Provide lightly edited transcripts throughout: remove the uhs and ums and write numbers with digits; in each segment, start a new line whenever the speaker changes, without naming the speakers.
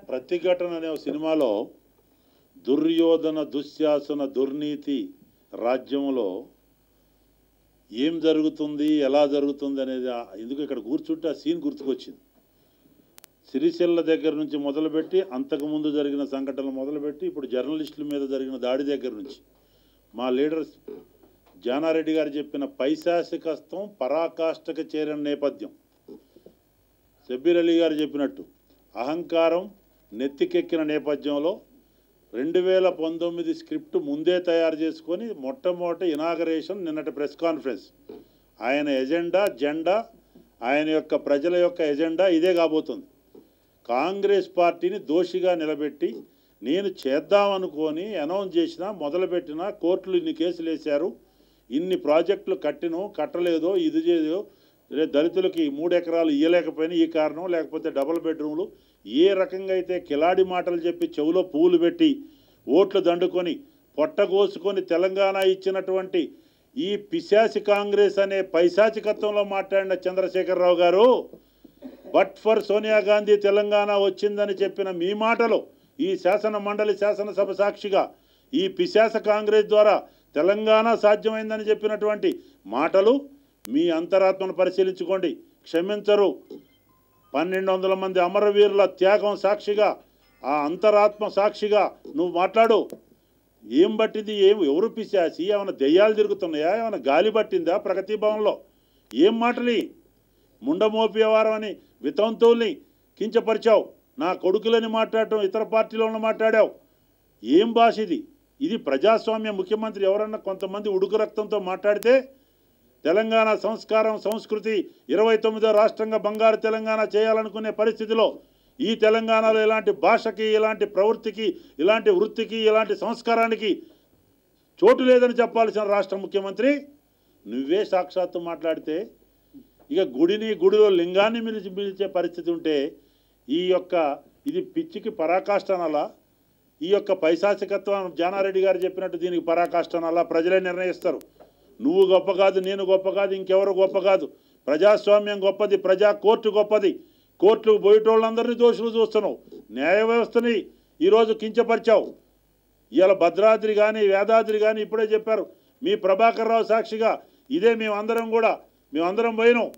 ప్రతిఘటన అనే సినిమాలో దుర్యోధన దుశ్శాసన దుర్నీతి రాజ్యంలో ఏం జరుగుతుంది ఎలా జరుగుతుంది అనేది ఎందుకు ఇక్కడ కూర్చుంటే ఆ సీన్ గుర్తుకొచ్చింది. సిరిసిల్ల దగ్గర నుంచి మొదలుపెట్టి అంతకుముందు జరిగిన సంఘటనలు మొదలుపెట్టి ఇప్పుడు జర్నలిస్టుల మీద జరిగిన దాడి దగ్గర నుంచి మా లీడర్ జానారెడ్డి గారు చెప్పిన పైశాసికస్తం పరాకాష్ఠకు చేరిన నేపథ్యం, షబ్బీర్ అలీ గారు చెప్పినట్టు అహంకారం నెత్తికెక్కిన నేపథ్యంలో 2019 స్క్రిప్ట్ ముందే తయారు చేసుకొని మొట్టమొదటి ఇనాగరేషన్ నిన్నటి ప్రెస్ కాన్ఫరెన్స్ ఆయన జెండా ఆయన యొక్క ప్రజల యొక్క ఎజెండా ఇదే కాబోతుంది. కాంగ్రెస్ పార్టీని దోషిగా నిలబెట్టి నేను చేద్దామనుకొని అనౌన్స్ చేసినా మొదలుపెట్టినా కోర్టులు ఇన్ని కేసులు వేశారు, ఇన్ని ప్రాజెక్టులు కట్టలేదో ఇది చేయదో, దళితులకి 3 ఎకరాలు ఇవ్వలేకపోయినా ఈ కారణం, లేకపోతే డబుల్ బెడ్రూమ్లు, ఏ రకంగా అయితే కిలాడి మాటలు చెప్పి చెవులో పూలు పెట్టి ఓట్లు దండుకొని పొట్టగోసుకొని తెలంగాణ ఇచ్చినటువంటి ఈ పిశాసి కాంగ్రెస్ అనే పైశాచికత్వంలో మాట్లాడిన చంద్రశేఖరరావు గారు, బట్ ఫర్ సోనియా గాంధీ తెలంగాణ వచ్చిందని చెప్పిన మీ మాటలు ఈ శాసనసభ సాక్షిగా ఈ పిశాస కాంగ్రెస్ ద్వారా తెలంగాణ సాధ్యమైందని చెప్పినటువంటి మాటలు మీ అంతరాత్మను పరిశీలించుకోండి. క్షమించరు. 1200 మంది అమరవీరుల త్యాగం సాక్షిగా ఆ అంతరాత్మ సాక్షిగా నువ్వు మాట్లాడు. ఏం పట్టింది? ఎవరు పిశాసి? ఏమైనా దెయ్యాలు తిరుగుతున్నాయా? ఏమైనా గాలి పట్టిందా ప్రగతి భవన్లో? ఏం మాటలు? ముండమోపి వ్యవహారం అని వితంతువుల్ని కించపరిచావు, నా కొడుకులని మాట్లాడటం, ఇతర పార్టీలను మాట్లాడావు. ఏం భాష ఇది? ఇది ప్రజాస్వామ్య ముఖ్యమంత్రి ఎవరన్నా కొంతమంది ఉడుకు రక్తంతో మాట్లాడితే తెలంగాణ సంస్కారం సంస్కృతి 29వ రాష్ట్రంగా బంగారు తెలంగాణ చేయాలనుకునే పరిస్థితిలో ఈ తెలంగాణలో ఇలాంటి భాషకి, ఇలాంటి ప్రవృత్తికి, ఇలాంటి వృత్తికి, ఇలాంటి సంస్కారానికి చోటు లేదని చెప్పాల్సిన రాష్ట్ర ముఖ్యమంత్రి నువ్వే సాక్షాత్తు మాట్లాడితే ఇక గుడిలో లింగాన్ని పిలిచే పరిస్థితి ఉంటే ఇది పిచ్చికి పరాకాష్ఠనాలా? ఈ యొక్క పైశాచికత్వం జానారెడ్డి గారు చెప్పినట్టు దీనికి పరాకాష్ఠనాలా? ప్రజలే నిర్ణయిస్తారు. నువ్వు గొప్ప కాదు, నేను గొప్ప కాదు, ఇంకెవరు గొప్ప కాదు. ప్రజాస్వామ్యం గొప్పది, ప్రజా కోర్టు గొప్పది. కోర్టుకు పోయేటోళ్ళందరినీ దోషులు చూస్తున్నావు. న్యాయ వ్యవస్థని ఈరోజు కించపరిచావు. ఇవాళ భద్రాద్రి కానీ వేదాద్రి కానీ ఇప్పుడే చెప్పారు మీ ప్రభాకర్ రావు సాక్షిగా, ఇదే మేమందరం పోయినాం.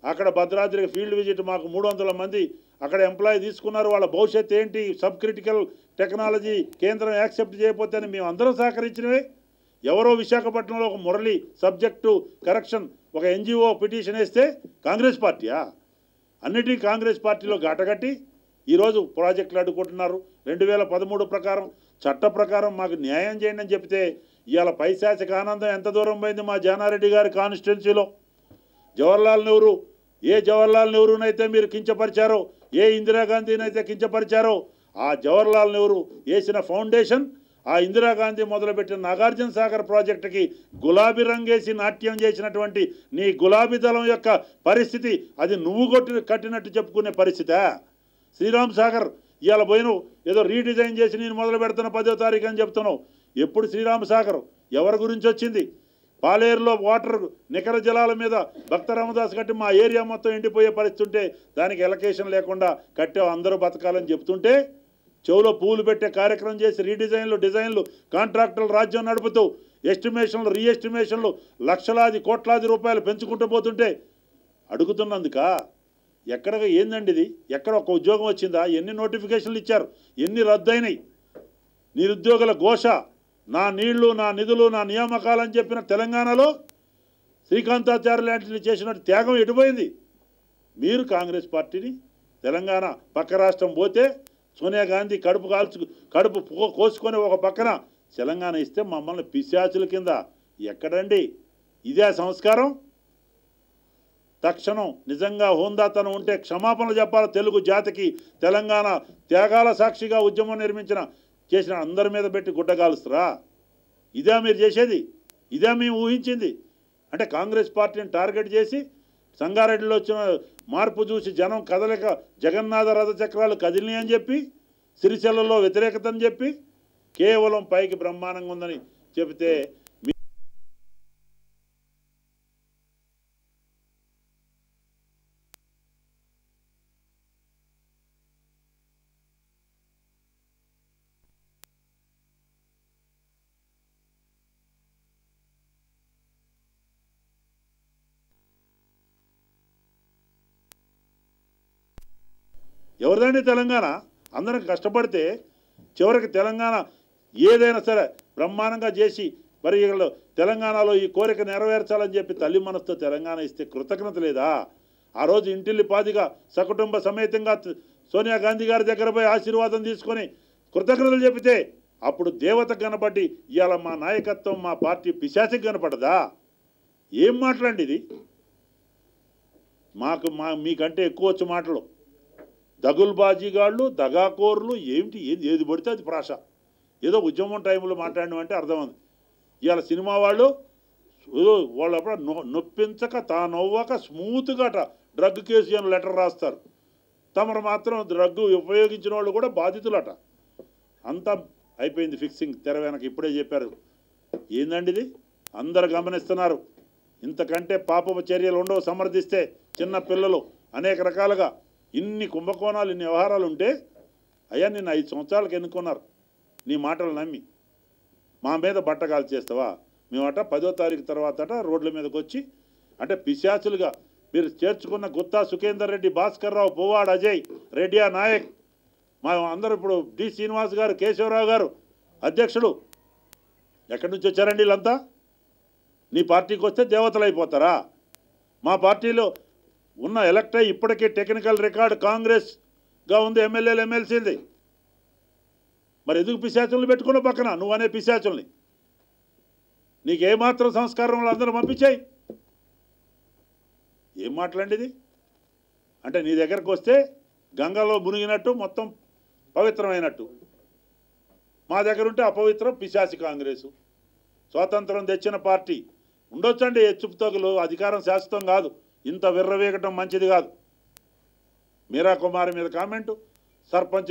అక్కడ భద్రాద్రికి ఫీల్డ్ విజిట్ మాకు 300 మంది అక్కడ ఎంప్లాయీ తీసుకున్నారు. వాళ్ళ భవిష్యత్తు ఏంటి, సబ్ క్రిటికల్ టెక్నాలజీ కేంద్రం యాక్సెప్ట్ చేయకపోతే అని మేమందరం సహకరించినవే. ఎవరో విశాఖపట్నంలో ఒక మురళి సబ్జెక్టు కరెక్షన్ ఒక NGO పిటిషన్ వేస్తే కాంగ్రెస్ పార్టీయా? అన్నిటికీ కాంగ్రెస్ పార్టీలో గాటగట్టి ఈరోజు ప్రాజెక్టులు అడ్డుకుంటున్నారు. 2013 ప్రకారం చట్ట ప్రకారం మాకు న్యాయం చేయండి అని చెప్తే ఇవాళ పైశాచిక ఆనందం ఎంత దూరం పోయింది మా జానారెడ్డి గారి కాన్స్టిట్యున్సీలో. జవహర్లాల్ నెహ్రూనైతే మీరు కించపరిచారో, ఏ ఇందిరాగాంధీనైతే కించపరిచారో, ఆ జవహర్లాల్ నెహ్రూ వేసిన ఫౌండేషన్, ఆ ఇందిరాగాంధీ మొదలుపెట్టిన నాగార్జున సాగర్ ప్రాజెక్టుకి గులాబీ రంగేసి నాట్యం చేసినటువంటి నీ గులాబీ దళం యొక్క పరిస్థితి అది నువ్వు కట్టినట్టు చెప్పుకునే పరిస్థితా? శ్రీరామ్ సాగర్ ఇవాళ పోయినావు, ఏదో రీడిజైన్ చేసి నేను మొదలు పెడుతున్న 10వ తారీఖు అని చెప్తున్నావు. ఎప్పుడు శ్రీరామ్ సాగర్ ఎవరి గురించి వచ్చింది? పాలేరులో వాటర్ నికర జలాల మీద భక్త రామదాస్ కట్టి మా ఏరియా మొత్తం ఎండిపోయే పరిస్థితి ఉంటే దానికి ఎలకేషన్ లేకుండా కట్టావు, అందరూ బతకాలని చెప్తుంటే చెవులో పూలు పెట్టే కార్యక్రమం చేసి డిజైన్లు కాంట్రాక్టర్లు రాజ్యం నడుపుతూ ఎస్టిమేషన్లు రీఎస్టిమేషన్లు లక్షలాది కోట్లాది రూపాయలు పెంచుకుంటూ పోతుంటే అడుగుతున్నందుక ఏందండి ఇది? ఎక్కడ ఒక ఉద్యోగం వచ్చిందా? ఎన్ని నోటిఫికేషన్లు ఇచ్చారు? ఎన్ని రద్దయినాయి? నిరుద్యోగుల ఘోష, నా నీళ్లు, నా నిధులు, నా నియామకాలని చెప్పిన తెలంగాణలో శ్రీకాంతాచార్య లాంటివి చేసినట్టు త్యాగం ఎటుపోయింది? మీరు కాంగ్రెస్ పార్టీని తెలంగాణ పక్క రాష్ట్రం పోతే సోనియా గాంధీ కడుపు కోసుకొని ఒక పక్కన తెలంగాణ ఇస్తే మమ్మల్ని పిశాచుల కింద ఎక్కడండి? ఇదే సంస్కారం? తక్షణం నిజంగా హోందాతనం ఉంటే క్షమాపణలు చెప్పాలి తెలుగు జాతికి. తెలంగాణ త్యాగాల సాక్షిగా ఉద్యమం చేసిన అందరి మీద పెట్టి గుడ్డగాలుస్తారా? ఇదే మీరు చేసేది? ఇదే మేము ఊహించింది? అంటే కాంగ్రెస్ పార్టీని టార్గెట్ చేసి సంగారెడ్డిలో వచ్చిన మార్పు చూసి జనం కదలేక జగన్నాథ రథ చక్రాలు కదిలినాయి అని చెప్పి, సిరిసిల్లలో వ్యతిరేకతని చెప్పి, కేవలం పైకి బ్రహ్మాండంగా ఉందని చెబితే ఎవరిదండి తెలంగాణ? అందరం కష్టపడితే చివరికి తెలంగాణ ఏదైనా సరే బ్రహ్మాండంగా చేసి మరి వీళ్ళు తెలంగాణలో ఈ కోరిక నెరవేర్చాలని చెప్పి తల్లి మనసుతో తెలంగాణ ఇస్తే కృతజ్ఞత లేదా? ఆ రోజు ఇంటిల్లిపాదిగా సకుటుంబ సమేతంగా సోనియా గాంధీ గారి దగ్గర పోయి ఆశీర్వాదం తీసుకొని కృతజ్ఞతలు చెబితే అప్పుడు దేవత కనబడి ఇవాళ మా నాయకత్వం మా పార్టీ పిశాచికి కనపడదా? ఏం మాట్లాడండి ఇది? మీకంటే ఎక్కువ వచ్చే మాటలు. దగుల్బాజీగాళ్ళు, దగాకోర్లు ఏమిటి? ఏది పడితే అది ప్రాష. ఏదో ఉద్యమం టైంలో మాట్లాడడం అంటే అర్థమైంది. ఇవాళ సినిమా వాళ్ళు వాళ్ళప్పుడు నొప్పించక తానవ్వక స్మూత్గా డ్రగ్ కేసు అని లెటర్ రాస్తారు. తమరు మాత్రం డ్రగ్ ఉపయోగించిన వాళ్ళు కూడా బాధితులట. అంతా అయిపోయింది ఫిక్సింగ్ తెర వెనక. ఇప్పుడే చెప్పారు. ఏందండి ఇది? అందరు గమనిస్తున్నారు. ఇంతకంటే పాపపు చర్యలు ఉండవు. సమర్థిస్తే చిన్న పిల్లలు అనేక రకాలుగా ఇన్ని కుంభకోణాలు ఇన్ని వ్యవహారాలు ఉంటే అయ్యా నిన్ను 5 సంవత్సరాలకు ఎన్నుకున్నారు. నీ మాటలు నమ్మి మా మీద బట్టగాలు చేస్తావా? మేమట 10వ తారీఖు తర్వాత రోడ్ల మీదకి వచ్చి అంటే పిశాచులుగా మీరు చేర్చుకున్న గుత్తా సుఖేందర్ రెడ్డి, భాస్కర్ రావు, పువ్వాడ అజయ్, రెడ్డియా నాయక్, మా అందరూ ఇప్పుడు డి శ్రీనివాస్ గారు, కేశవరావు గారు అధ్యక్షుడు. ఎక్కడి నుంచి వచ్చారండి వీళ్ళంతా? నీ పార్టీకి వస్తే దేవతలు అయిపోతారా? మా పార్టీలో ఉన్న ఎలక్ట్ అయ్యి ఇప్పటికే టెక్నికల్ రికార్డు కాంగ్రెస్గా ఉంది, ఎమ్మెల్యేలు ఎమ్మెల్సీలది. మరి ఎందుకు పిశాచుల్ని పెట్టుకున్న పక్కన నువ్వు అనే పిశాచుల్ని? నీకేమాత్రం సంస్కారం అందరూ పంపించాయి. ఏం మాట్లాడేది? అంటే నీ దగ్గరకు వస్తే గంగలో మునిగినట్టు మొత్తం పవిత్రమైనట్టు, మా దగ్గర ఉంటే అపవిత్రం పిశాచి కాంగ్రెసు. స్వాతంత్రం తెచ్చిన పార్టీ ఉండొచ్చండి, హెచ్చుతగులు, అధికారం శాశ్వతం కాదు. ఇంత విర్రవేగటం మంచిది కాదు. మీరా కుమారి మీద కామెంటు, సర్పంచ్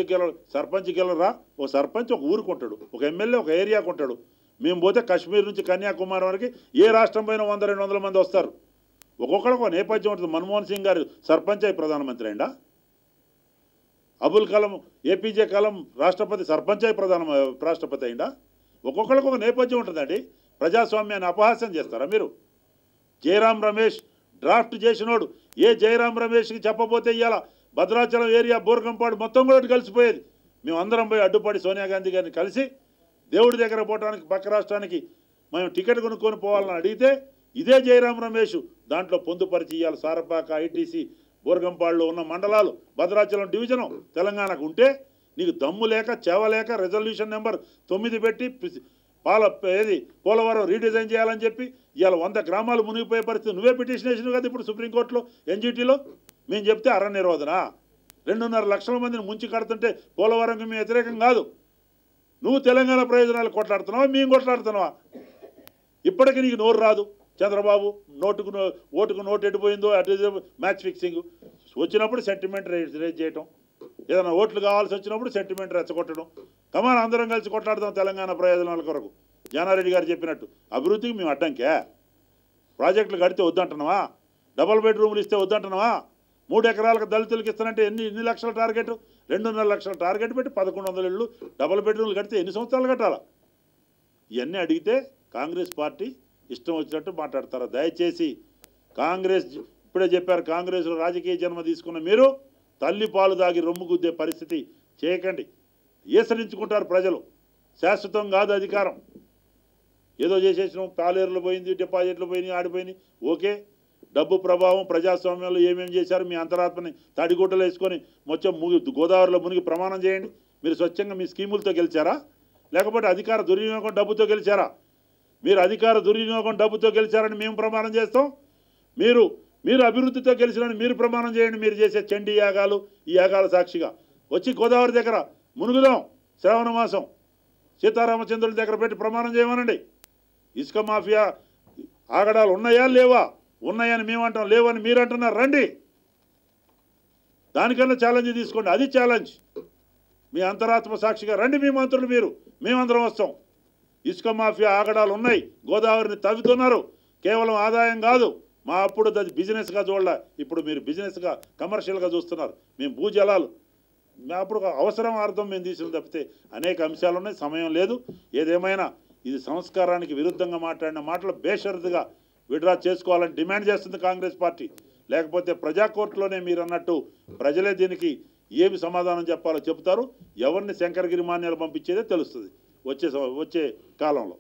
గెలరా? ఓ సర్పంచ్ ఒక ఊరు కొంటాడు, ఒక ఎమ్మెల్యే ఒక ఏరియా కొంటాడు. మేము పోతే కాశ్మీర్ నుంచి కన్యాకుమారి వరకు ఏ రాష్ట్రం పైన 100-200 మంది వస్తారు. ఒక్కొక్కడికి ఒక నేపథ్యం ఉంటుంది. మన్మోహన్ సింగ్ గారు సర్పంచ్ అయి ప్రధానమంత్రి అయిందా? అబుల్ కలాం, ఏపీజే కలాం రాష్ట్రపతి సర్పంచ్ అయి రాష్ట్రపతి అయిందా? ఒక్కొక్కడికి ఒక నేపథ్యం ఉంటుందండి. ప్రజాస్వామ్యాన్ని అపహాస్యం చేస్తారా మీరు? జయరాం రమేష్ డ్రాఫ్ట్ చేసినోడు ఏ జయరాం రమేష్కి చెప్పబోతే ఇవాళ భద్రాచలం ఏరియా బోర్గంపాడు మొత్తం కూడా కలిసిపోయేది. మేము అందరం పోయి అడ్డుపడి సోనియా గాంధీ గారిని కలిసి దేవుడి దగ్గర పోవడానికి పక్క రాష్ట్రానికి మేము టికెట్ కొనుక్కొని పోవాలని అడిగితే ఇదే జయరాం రమేష్ దాంట్లో పొందుపరిచి ఇవాళ సారపాక, ఐటీసీ, బోర్గంపాడులో ఉన్న మండలాలు, భద్రాచలం డివిజను తెలంగాణకు ఉంటే నీకు దమ్ము లేక చేవలేక రెజల్యూషన్ నెంబర్ 9 పెట్టి పోలవరం రీడిజైన్ చేయాలని చెప్పి ఇవాళ 100 గ్రామాలు మునిగిపోయే పరిస్థితి. నువ్వే పిటిషన్ వేసినావు కదా ఇప్పుడు సుప్రీంకోర్టులో, ఎన్జిటీలో. మేము చెప్తే అరణ్య నిరోధన 2.5 లక్షల మందిని ముంచి కడుతుంటే పోలవరంకి మేము వ్యతిరేకం కాదు. నువ్వు తెలంగాణ ప్రయోజనాలు కొట్లాడుతున్నావా, మేము కొట్లాడుతున్నావా? ఇప్పటికీ నీకు నోరు రాదు. చంద్రబాబు ఓటుకు నోటు ఎడిపోయిందో అటు మ్యాచ్ ఫిక్సింగ్ వచ్చినప్పుడు సెంటిమెంట్ రేజ్ చేయటం, ఏదైనా ఓట్లు కావాల్సి వచ్చినప్పుడు సెంటిమెంట్ రెచ్చగొట్టడం. కమాన్ అందరం కలిసి కొట్లాడదాం తెలంగాణ ప్రయోజనాల కొరకు. జానారెడ్డి గారు చెప్పినట్టు అభివృద్ధికి మేము అడ్డంకే. ప్రాజెక్టులు కడితే వద్దంటున్నావా? డబుల్ బెడ్రూములు ఇస్తే వద్దంటున్నావా? 3 ఎకరాలకు దళితులకు ఇస్తానంటే ఎన్ని లక్షల టార్గెట్? 2.5 లక్షల టార్గెట్ పెట్టి 1100 ఇళ్ళు డబుల్ బెడ్రూమ్లు కడితే ఎన్ని సంవత్సరాలు కట్టాలా? ఇవన్నీ అడిగితే కాంగ్రెస్ పార్టీ ఇష్టం వచ్చినట్టు మాట్లాడతారా? దయచేసి కాంగ్రెస్ ఇప్పుడే చెప్పారు, కాంగ్రెస్లో రాజకీయ జన్మ తీసుకున్న మీరు తల్లి పాలు దాగి రొమ్ము గుద్దే పరిస్థితి చేయకండి. ఏసరించుకుంటారు ప్రజలు. శాశ్వతం కాదు అధికారం. ఏదో చేసేసినాం, పాలేరులు పోయింది, డిపాజిట్లు పోయినాయి, ఆడిపోయినాయి. ఓకే, డబ్బు ప్రభావం ప్రజాస్వామ్యంలో ఏమేమి చేశారు మీ అంతరాత్మని తడిగుడ్డలు వేసుకొని మొత్తం గోదావరిలో మునిగి ప్రమాణం చేయండి. మీరు స్వచ్ఛంగా మీ స్కీములతో గెలిచారా, లేకపోతే అధికార దుర్వినియోగం డబ్బుతో గెలిచారా? మీరు అధికార దుర్వినియోగం డబ్బుతో గెలిచారని మేము ప్రమాణం చేస్తాం. మీరు అభివృద్ధితో గెలిచినని మీరు ప్రమాణం చేయండి. మీరు చేసే చండీ యాగాలు, ఈ యాగాల సాక్షిగా వచ్చి గోదావరి దగ్గర మునుగుదాం. శ్రావణ మాసం సీతారామచంద్రుల దగ్గర పెట్టి ప్రమాణం చేయమనండి. ఇసుక మాఫియా ఆగడాలు ఉన్నాయా లేవా? ఉన్నాయని మేము అంటాం, లేవని మీరు అంటున్నారు. రండి, దానికన్నా ఛాలెంజ్ తీసుకోండి. అది ఛాలెంజ్. మీ అంతరాత్మ సాక్షిగా రండి. మీ మంత్రులు మీరు, మేమందరం వస్తాం. ఇసుక మాఫియా ఆగడాలు ఉన్నాయి, గోదావరిని తవ్వుతున్నారు. కేవలం ఆదాయం కాదు, మా అప్పుడు అది బిజినెస్గా చూడాల. ఇప్పుడు మీరు బిజినెస్గా కమర్షియల్గా చూస్తున్నారు. మేము భూజలాలు అప్పుడు అవసరం అర్థం మేము తీసిన తప్పితే అనేక అంశాలు ఉన్నాయి. సమయం లేదు. ఏదేమైనా ఇది సంస్కారానికి విరుద్ధంగా మాట్లాడిన మాటలు బేషరతుగా విడ్రా చేసుకోవాలని డిమాండ్ చేస్తుంది కాంగ్రెస్ పార్టీ. లేకపోతే ప్రజా కోర్టులోనే మీరు అన్నట్టు ప్రజలే దీనికి ఏమి సమాధానం చెప్పాలో చెప్తారు. ఎవరిని శంకరగిరి మాన్యాలు పంపించేదే తెలుస్తుంది వచ్చే కాలంలో.